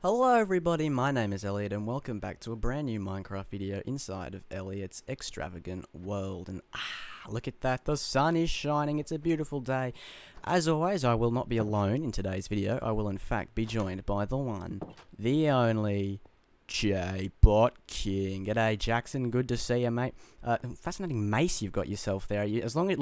Hello everybody, my name is Elliott and welcome back to a brand new Minecraft video inside of Elliott's Extravagant world. And look at that, the sun is shining, it's a beautiful day. As always, I will not be alone in today's video. I will in fact be joined by the one, the only, J-Bot King. G'day Jackson, good to see you, mate. Fascinating mace you've got yourself there. As long as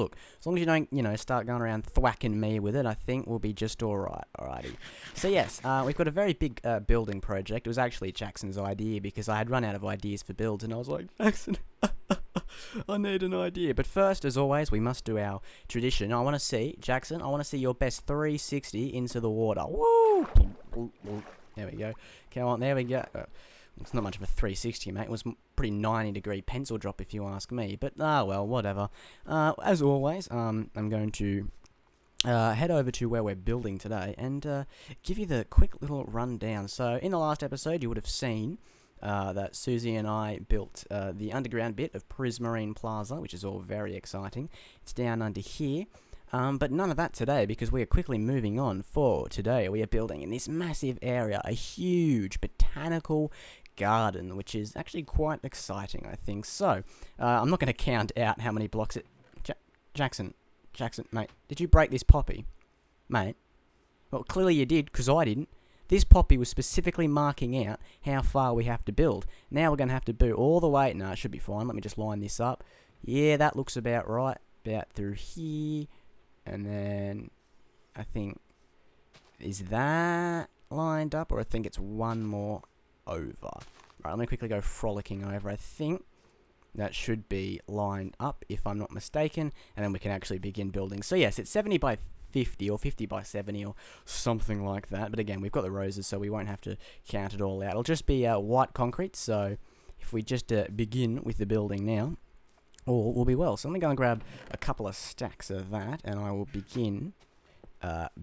you don't, start going around thwacking me with it, I think we'll be just alright. Alrighty. So yes, we've got a very big building project. It was actually Jackson's idea because I had run out of ideas for builds and I was like, Jackson, I need an idea. But first, as always, we must do our tradition. I want to see, Jackson, I want to see your best 360 into the water. Woo! There we go. Come on, there we go. It's not much of a 360, mate. It was pretty 90-degree pencil drop, if you ask me. But, well, whatever. As always, I'm going to head over to where we're building today and give you the quick little rundown. So, in the last episode, you would have seen that Susie and I built the underground bit of Prismarine Plaza, which is all very exciting. It's down under here. But none of that today, because we are quickly moving on. For today, we are building in this massive area a huge botanical garden, which is actually quite exciting, I think. So, I'm not going to count out how many blocks it... Jackson, mate, did you break this poppy? Mate? Well, clearly you did, because I didn't. This poppy was specifically marking out how far we have to build. Now we're going to have to do all the way... No, it should be fine. Let me just line this up. Yeah, that looks about right. About through here. And then, I think... Is that lined up? Or I think it's one more over. Right, let me quickly go frolicking over. I think that should be lined up, if I'm not mistaken, and then we can actually begin building. So yes, it's 70 by 50 or 50 by 70 or something like that. But again, we've got the roses, so we won't have to count it all out. It'll just be white concrete, so if we just begin with the building now, all will be well. So let me go and grab a couple of stacks of that, and I will begin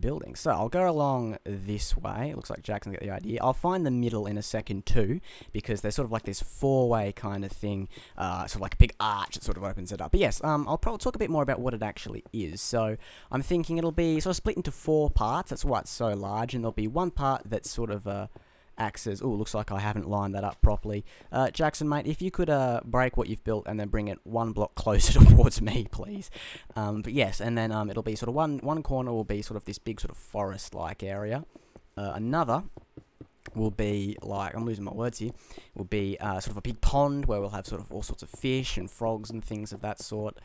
building. So I'll go along this way. It looks like Jackson's got the idea. I'll find the middle in a second too, because there's sort of like this four-way kind of thing, sort of like a big arch that sort of opens it up. But yes, I'll probably talk a bit more about what it actually is. So I'm thinking it'll be sort of split into 4 parts. That's why it's so large, and there'll be one part that's sort of acts as... Oh, looks like I haven't lined that up properly. Jackson, mate, if you could break what you've built and then bring it one block closer towards me, please. But yes, and then it'll be sort of one corner will be sort of this big sort of forest-like area. Another will be like... I'm losing my words here. Will be sort of a big pond where we'll have sort of all sorts of fish and frogs and things of that sort.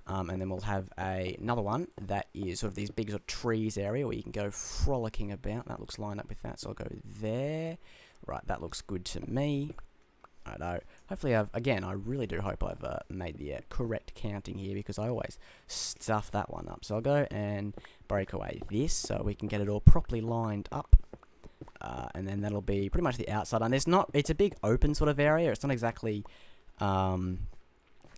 And then we'll have another one that is sort of these big sort of trees area where you can go frolicking about. That looks lined up with that, so I'll go there. Right, that looks good to me. I don't know. Hopefully again, I really do hope I've made the correct counting here, because I always stuff that one up. So I'll go and break away this so we can get it all properly lined up. And then that'll be pretty much the outside. And it's a big open sort of area. It's not exactly...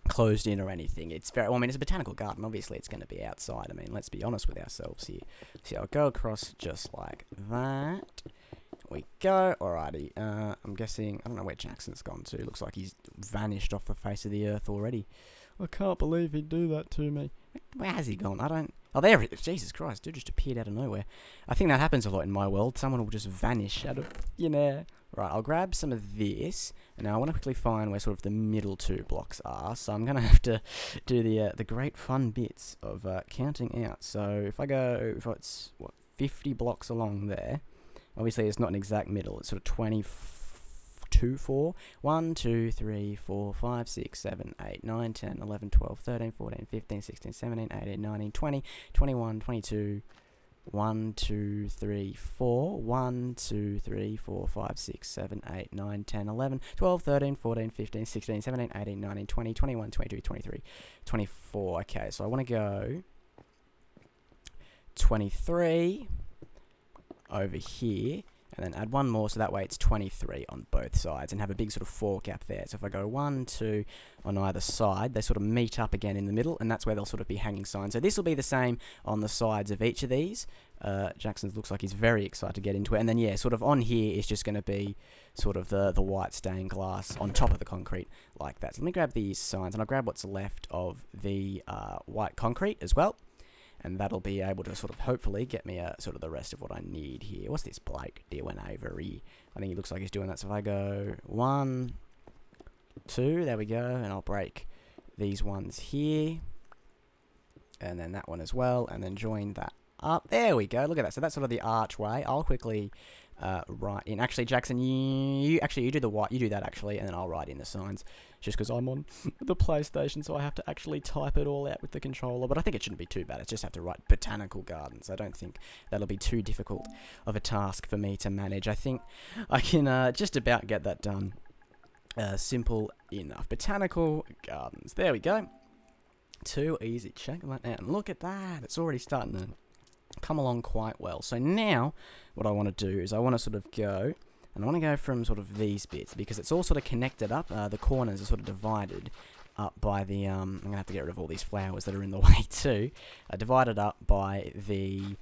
closed in or anything. It's very... Well, I mean, it's a botanical garden. Obviously, it's going to be outside. I mean, let's be honest with ourselves here. So I'll go across just like that. We go. Alrighty. I'm guessing... I don't know where Jackson's gone to. Looks like he's vanished off the face of the earth already. I can't believe he'd do that to me. Where has he gone? I don't... Oh, there it is. Jesus Christ. Dude just appeared out of nowhere. I think that happens a lot in my world. Someone will just vanish out of thin air. Right, I'll grab some of this, and now I want to quickly find where sort of the middle 2 blocks are, so I'm going to have to do the great fun bits of counting out. So if I go, if it's, 50 blocks along there, obviously it's not an exact middle, it's sort of 22, 4, 1, 2, 3, 4, 5, 6, 7, 8, 9, 10, 11, 12, 13, 14, 15, 16, 17, 18, 19, 20, 21, 22... 1, 2, 3, 4, 1, 2, 3, 4, 5, 6, 7, 8, 9, 10, 11, 12, 13, 14, 15, 16, 17, 18, 19, 20, 21, 22, 23, 24. Okay, so I want to go 23 over here, and then add one more, so that way it's 23 on both sides, and have a big sort of 4 gap there. So if I go 1, 2 on either side, they sort of meet up again in the middle, and that's where they'll sort of be hanging signs. So this will be the same on the sides of each of these. Jackson looks like he's very excited to get into it. And then, yeah, sort of on here is just going to be sort of the white stained glass on top of the concrete, like that. So let me grab these signs, and I'll grab what's left of the white concrete as well. and that'll be able to sort of hopefully get me sort of the rest of what I need here. What's this bloke doing over here? I think he looks like he's doing that. So if I go 1, 2, there we go, and I'll break these ones here, and then that one as well, and then join that up. There we go. Look at that. So that's sort of the archway. I'll quickly write in. Actually, Jackson, you do the white. You do that actually, and then I'll write in the signs. Just because I'm on the PlayStation, so I have to actually type it all out with the controller. But I think it shouldn't be too bad. I just have to write Botanical Gardens. I don't think that'll be too difficult of a task for me to manage. I think I can just about get that done. Simple enough. Botanical Gardens. There we go. Too easy. Check that out. And look at that. It's already starting to come along quite well. So now what I want to do is I want to sort of go, and I want to go from sort of these bits, because it's all sort of connected up. The corners are sort of divided up by the, I'm going to have to get rid of all these flowers that are in the way too. Divided up by the,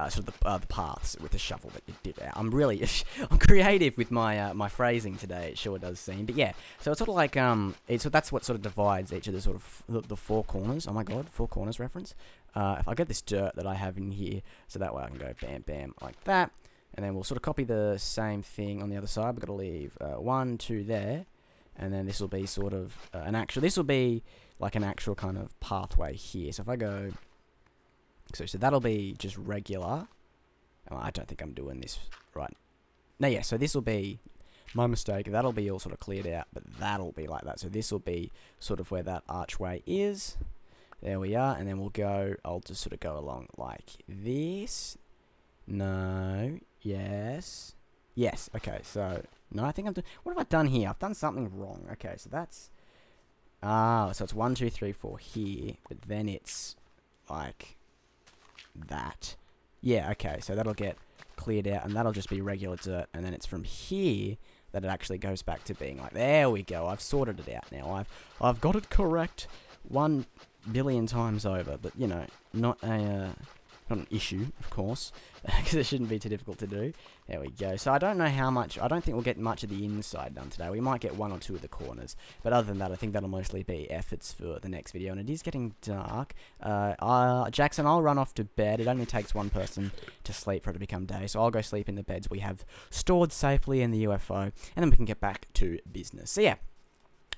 sort of the paths with the shovel that you did out. I'm really, I'm creative with my my phrasing today, it sure does seem. But yeah, so it's sort of like, so that's what sort of divides each of the sort of, the four corners. Oh my god, four corners reference. If I get this dirt that I have in here, so that way I can go bam, bam, like that. And then we'll sort of copy the same thing on the other side. We've got to leave 1, 2 there. And then this will be sort of this will be like an actual kind of pathway here. So if I go, so that'll be just regular. Oh, I don't think I'm doing this right. No, yeah, so this will be, my mistake, that'll be all sort of cleared out, but that'll be like that. So this will be sort of where that archway is. There we are, and then we'll go, I'll just sort of go along like this. No, yes, yes, okay, so, no, I think I'm doing, what have I done here? I've done something wrong. Okay, so that's, so it's 1, 2, 3, 4 here, but then it's like that. Yeah, okay, so that'll get cleared out, and that'll just be regular dirt, and then it's from here that it actually goes back to being like, there we go, I've sorted it out now. I've got it correct 1 billion times over, but, you know, not an issue, of course, because it shouldn't be too difficult to do. There we go. So I don't know how much, I don't think we'll get much of the inside done today. We might get 1 or 2 of the corners, but other than that, I think that'll mostly be efforts for the next video, and it is getting dark. Jackson, I'll run off to bed. It only takes one person to sleep for it to become day, so I'll go sleep in the beds we have stored safely in the UFO, and then we can get back to business. So yeah,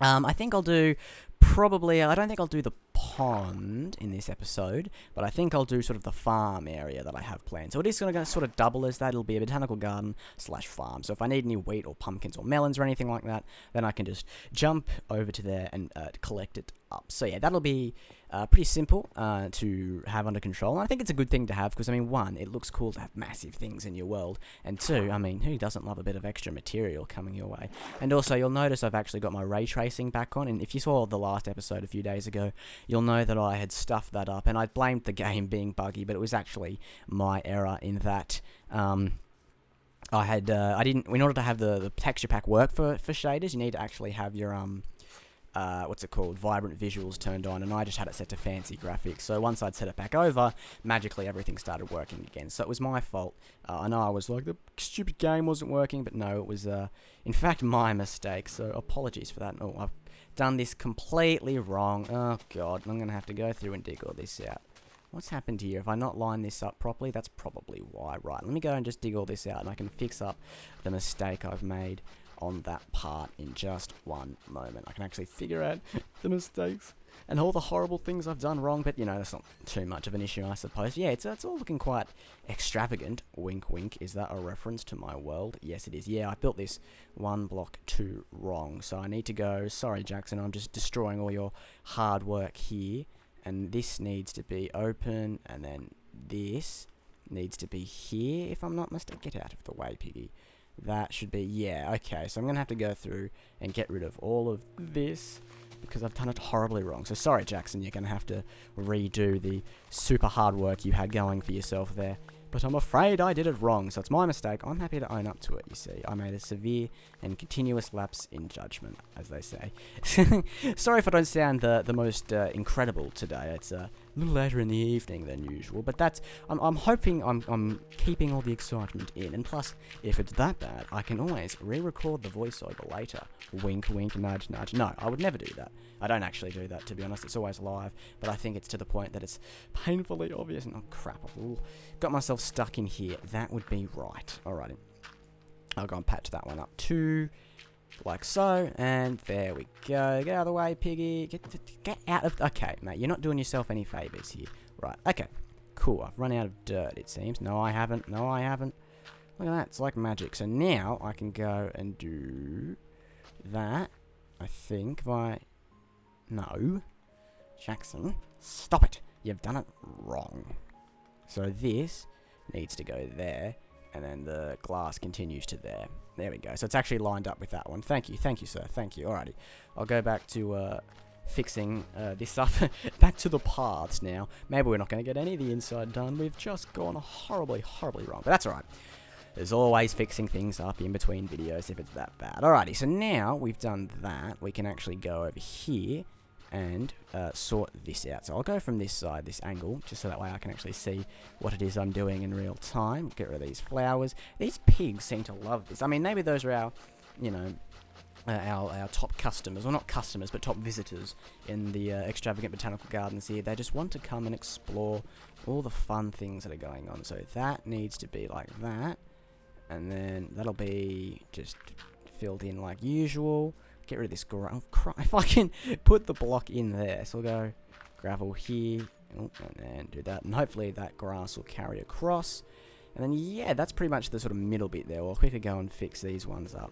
I think I'll do probably, I don't think I'll do the pond in this episode, but I think I'll do sort of the farm area that I have planned. So it is going to sort of double as that. It'll be a botanical garden / farm. So if I need any wheat or pumpkins or melons or anything like that, then I can just jump over to there and collect it up. So yeah, that'll be pretty simple to have under control. And I think it's a good thing to have because, I mean, 1, it looks cool to have massive things in your world. And 2, I mean, who doesn't love a bit of extra material coming your way? And also, you'll notice I've actually got my ray tracing back on. And if you saw the last episode a few days ago, you'll know that I had stuffed that up. And I blamed the game being buggy, but it was actually my error in that I didn't, in order to have the texture pack work for shaders, you need to actually have your, what's it called, vibrant visuals turned on, and I just had it set to fancy graphics. So once I'd set it back over, magically everything started working again. So it was my fault. I know I was like, the stupid game wasn't working, but no, it was, in fact, my mistake. So apologies for that. Oh, I've done this completely wrong. Oh, God, I'm going to have to go through and dig all this out. What's happened here? If I not line this up properly, that's probably why. Right, let me go and just dig all this out, and I can fix up the mistake I've made on that part in just one moment. I can actually figure out the mistakes and all the horrible things I've done wrong, but, you know, that's not too much of an issue, I suppose. Yeah, it's all looking quite extravagant. Wink, wink. Is that a reference to my world? Yes, it is. Yeah, I built this 1 block too wrong, so I need to go, sorry, Jackson, I'm just destroying all your hard work here. And this needs to be open, and then this needs to be here, if I'm not mistaken. Get out of the way, piggy. That should be, yeah, okay. So I'm going to have to go through and get rid of all of this, because I've done it horribly wrong. So sorry, Jackson, you're going to have to redo the super hard work you had going for yourself there. But I'm afraid I did it wrong, so it's my mistake. I'm happy to own up to it, you see. I made a severe and continuous lapse in judgment, as they say. Sorry if I don't sound the most incredible today. It's little later in the evening than usual. But that's, I'm hoping I'm keeping all the excitement in. And plus, if it's that bad, I can always re-record the voiceover later. Wink, wink, nudge, nudge. No, I would never do that. I don't actually do that, to be honest. It's always live. But I think it's to the point that it's painfully obvious. And oh, crap, I've got myself stuck in here. That would be right. Alrighty. I'll go and patch that one up too. Like so, and there we go. Get out of the way, piggy. Get out of... Okay, mate, you're not doing yourself any favours here. Right, okay. Cool, I've run out of dirt, it seems. No, I haven't. No, I haven't. Look at that, it's like magic. So now I can go and do that, I think, by... No. Jackson, stop it. You've done it wrong. So this needs to go there, and then the glass continues to there. There we go. So it's actually lined up with that one. Thank you, sir. Thank you. Alrighty. I'll go back to fixing this up. Back to the paths now. Maybe we're not going to get any of the inside done. We've just gone horribly, horribly wrong. But that's alright. There's always fixing things up in between videos if it's that bad. Alrighty. So now we've done that. We can actually go over here and sort this out. So I'll go from this side, this angle, just so that way I can actually see what it is I'm doing in real time. Get rid of these flowers. These pigs seem to love this. I mean, maybe those are our, you know, our top customers, or not customers, but top visitors in the Extravagant Botanical Gardens here. They just want to come and explore all the fun things that are going on. So that needs to be like that, and then that'll be just filled in like usual. Get rid of this gravel. If I can put the block in there. So we'll go gravel here. And then do that. And hopefully that grass will carry across. And then, yeah, that's pretty much the sort of middle bit there. We'll quickly go and fix these ones up.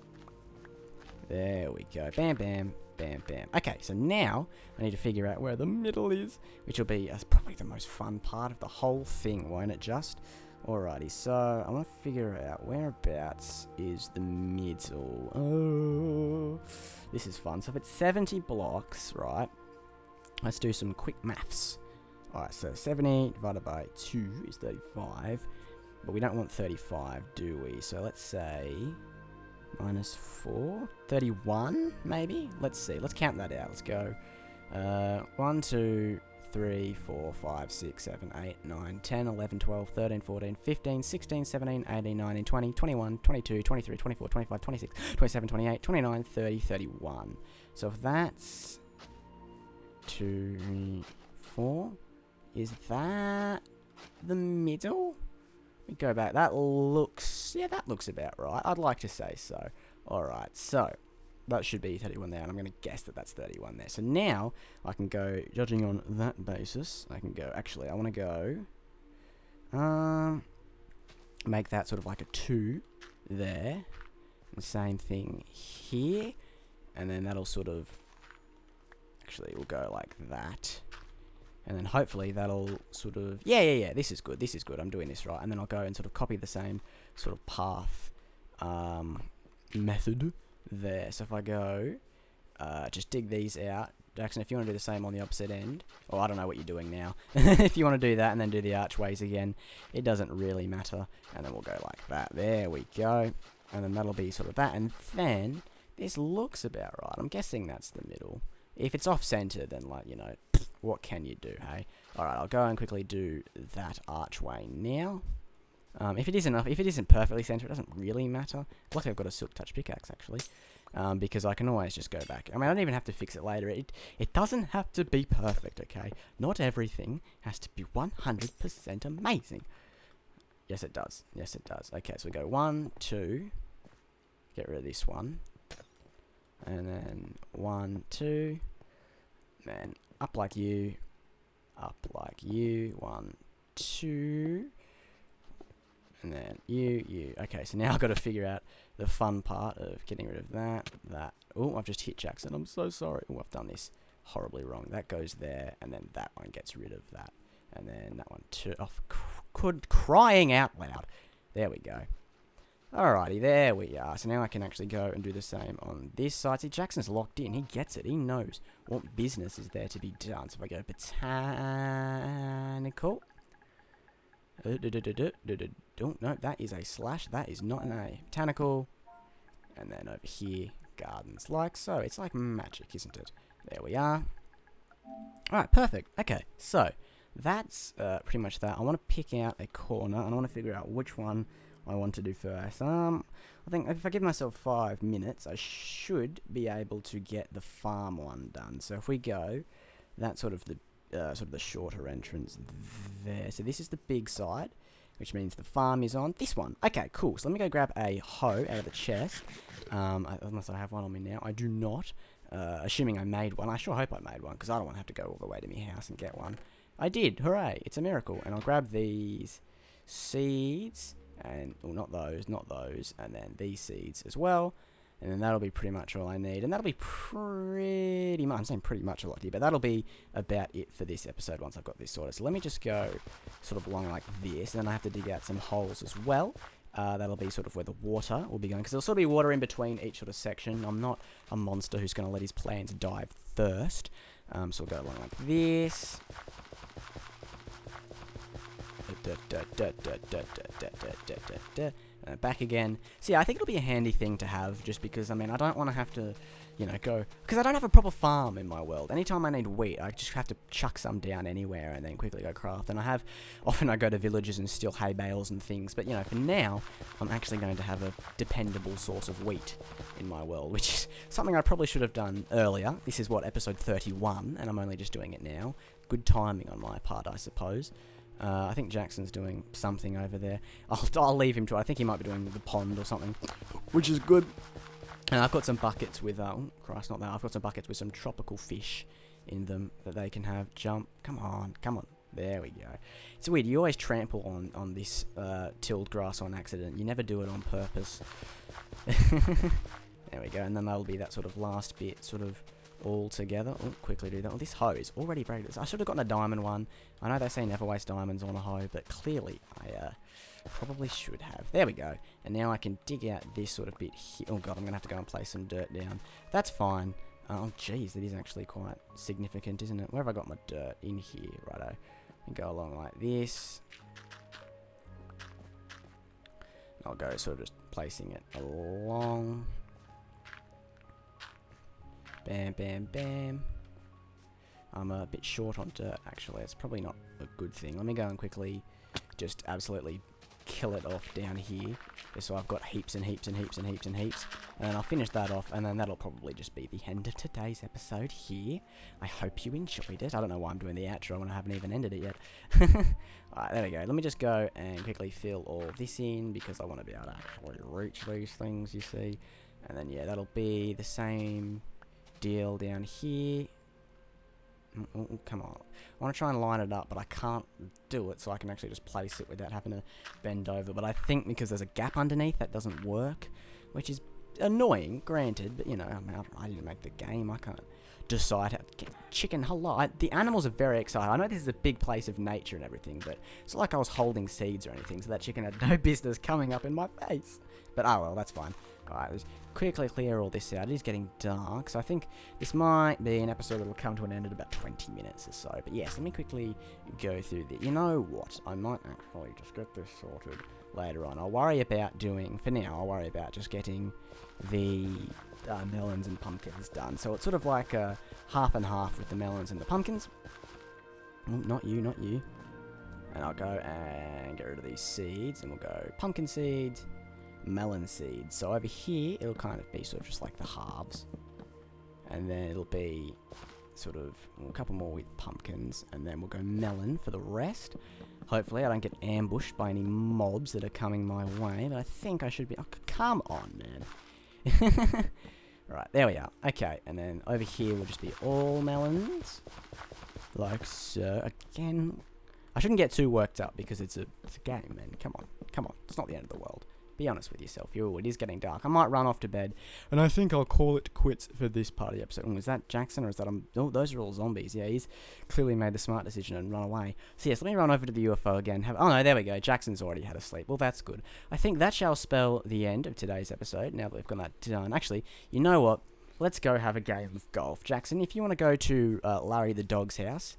There we go. Bam, bam, bam, bam. Okay, so now I need to figure out where the middle is, which will be probably the most fun part of the whole thing, won't it just? Alrighty, so I want to figure out whereabouts is the middle. Oh, this is fun. So if it's 70 blocks, right, let's do some quick maths. Alright, so 70 divided by 2 is 35, but we don't want 35, do we? So let's say minus 4, 31 maybe? Let's see, let's count that out. Let's go 1, 2, 3, 4, 5, 6, 7, 8, 9, 10, 11, 12, 13, 14, 15, 16, 17, 18, 19, 20, 21, 22, 23, 24, 25, 26, 27, 28, 29, 30, 31. So if that's 2, 3, 4, is that the middle? We go back. That looks, yeah, that looks about right. I'd like to say so. Alright, so that should be 31 there, and I'm going to guess that that's 31 there. So now I can go, judging on that basis, I can go, actually, I want to go, make that sort of like a 2 there. The same thing here. And then that'll sort of, actually, we'll go like that. And then hopefully that'll sort of, yeah, this is good, I'm doing this right. And then I'll go and sort of copy the same sort of path method there. So if I go, just dig these out. Jackson, if you want to do the same on the opposite end, or I don't know what you're doing now. If you want to do that and then do the archways again, it doesn't really matter. And then we'll go like that. There we go. And then that'll be sort of that. And then this looks about right. I'm guessing that's the middle. If it's off-center, then, like, you know, what can you do, hey? Alright, I'll go and quickly do that archway now. If it isn't perfectly centered, it doesn't really matter. Luckily, I've got a silk touch pickaxe, actually. Because I can always just go back. I mean, I don't even have to fix it later. It doesn't have to be perfect, okay? Not everything has to be 100% amazing. Yes, it does. Yes, it does. Okay, so we go 1, 2. Get rid of this one. And then 1, 2. Then up like you. Up like you. 1, 2. And then you. Okay, so now I've got to figure out the fun part of getting rid of that. Oh, I've just hit Jackson. I'm so sorry. Oh, I've done this horribly wrong. That goes there, and then that one gets rid of that. And then that one too. Oh, crying out loud. There we go. Alrighty, there we are. So now I can actually go and do the same on this side. See, Jackson's locked in. He gets it. He knows what business is there to be done. So if I go Botanical. Oh, no, that is a slash. That is not an A. Botanical. And then over here, gardens. Like so. It's like magic, isn't it? There we are. Alright, perfect. Okay, so that's pretty much that. I want to pick out a corner, and I want to figure out which one I want to do first. I think if I give myself 5 minutes, I should be able to get the farm one done. So if we go, that's sort of the shorter entrance there. So this is the big side, which means the farm is on this one. Okay, cool. So let me go grab a hoe out of the chest. Unless I have one on me now. I do not. Assuming I made one. I sure hope I made one, because I don't want to have to go all the way to my house and get one. I did. Hooray. It's a miracle. And I'll grab these seeds. And, well, not those. And then these seeds as well. And then that'll be pretty much all I need. And that'll be pretty much, I'm saying pretty much a lot here, but that'll be about it for this episode once I've got this sorted. So let me just go sort of along like this. And then I have to dig out some holes as well. That'll be sort of where the water will be going, because there'll sort of be water in between each sort of section. I'm not a monster who's going to let his plants die of thirst. So we'll go along like this. Back again. So yeah, I think it'll be a handy thing to have, just because, I mean, I don't want to have to, you know, go, because I don't have a proper farm in my world. Anytime I need wheat, I just have to chuck some down anywhere and then quickly go craft. And often I go to villages and steal hay bales and things, but, you know, for now, I'm actually going to have a dependable source of wheat in my world, which is something I probably should have done earlier. This is what, episode 31, and I'm only just doing it now. Good timing on my part, I suppose. I think Jackson's doing something over there. I'll leave him to it. I think he might be doing the pond or something, which is good. And I've got some buckets with, oh Christ, not that. I've got some buckets with some tropical fish in them that they can have jump. Come on. There we go. It's weird. You always trample on this tilled grass on accident. You never do it on purpose. There we go. And then that'll be that sort of last bit, sort of all together. Oh, quickly do that. Oh, this hoe is already breaking. I should have gotten a diamond one. I know they say never waste diamonds on a hoe, but clearly I probably should have. There we go. And now I can dig out this sort of bit here. Oh god, I'm gonna have to go and place some dirt down. That's fine. Oh jeez, that is actually quite significant, isn't it? Where have I got my dirt? In here, righto. And go along like this. I'll go sort of just placing it along. Bam, bam, bam. I'm a bit short on dirt, actually. It's probably not a good thing. Let me go and quickly just absolutely kill it off down here. Just so I've got heaps and heaps and heaps and heaps and heaps. And then I'll finish that off, and then that'll probably just be the end of today's episode here. I hope you enjoyed it. I don't know why I'm doing the outro when I haven't even ended it yet. Alright, there we go. Let me just go and quickly fill all this in, because I want to be able to actually reach these things, you see. And then, yeah, that'll be the same deal down here. Come on. I want to try and line it up, but I can't do it, so I can actually just place it without having to bend over. But I think because there's a gap underneath, that doesn't work, which is annoying, granted. But, you know, I mean, I didn't make the game. I can't decide how to get chicken. Hello. The animals are very excited. I know this is a big place of nature and everything, but it's not like I was holding seeds or anything, so that chicken had no business coming up in my face. But, oh well, that's fine. Alright, let's quickly clear all this out. It is getting dark, so I think this might be an episode that will come to an end in about 20 minutes or so. But yes, let me quickly go through this. You know what? I might actually just get this sorted later on. I'll worry about doing, for now, I'll worry about just getting the melons and pumpkins done. So it's sort of like a half and half with the melons and the pumpkins. Oh, not you, not you. And I'll go and get rid of these seeds, and we'll go pumpkin seeds, melon seeds. So over here, it'll kind of be sort of just like the halves. And then it'll be sort of a couple more with pumpkins, and then we'll go melon for the rest. Hopefully I don't get ambushed by any mobs that are coming my way, but I think I should be... Oh, come on, man. Right, there we are. Okay, and then over here will just be all melons. Like so. Again, I shouldn't get too worked up because it's a game, man. Come on. Come on. It's not the end of the world. Be honest with yourself. It is getting dark. I might run off to bed, and I think I'll call it quits for this part of the episode. Is that Jackson, or is that... Oh, those are all zombies. Yeah, he's clearly made the smart decision and run away. So yes, let me run over to the UFO again. Oh no, there we go. Jackson's already had a sleep. Well, that's good. I think that shall spell the end of today's episode, now that we've got that done. Actually, you know what? Let's go have a game of golf. Jackson, if you want to go to Larry the dog's house...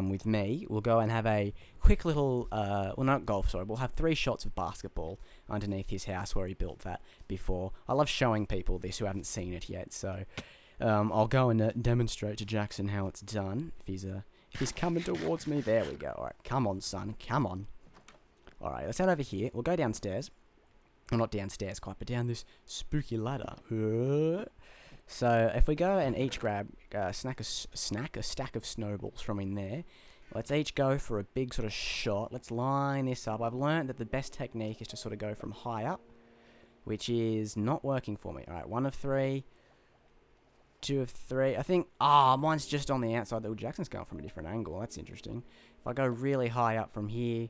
with me, we'll go and have a quick little, well, not golf, sorry, we'll have 3 shots of basketball underneath his house where he built that before. I love showing people this who haven't seen it yet, so I'll go and demonstrate to Jackson how it's done, if He's coming towards me. There we go. Alright, come on, son. Come on. Alright, let's head over here. We'll go downstairs. Well, not downstairs quite, but down this spooky ladder. So, if we go and each grab a stack of snowballs from in there, let's each go for a big sort of shot. Let's line this up. I've learned that the best technique is to sort of go from high up, which is not working for me. Alright, 1 of 3. 2 of 3. I think, mine's just on the outside. The Jackson's going from a different angle. That's interesting. If I go really high up from here,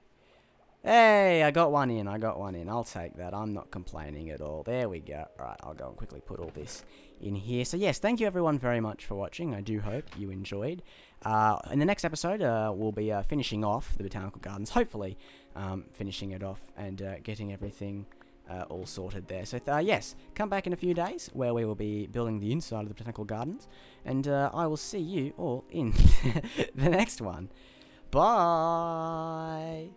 hey, I got one in. I'll take that. I'm not complaining at all. There we go. Alright, I'll go and quickly put all this in here. So yes, thank you everyone very much for watching. I do hope you enjoyed. In the next episode, we'll be finishing off the Botanical Gardens. Hopefully, finishing it off and getting everything all sorted there. So yes, come back in a few days where we will be building the inside of the Botanical Gardens. And I will see you all in the next one. Bye!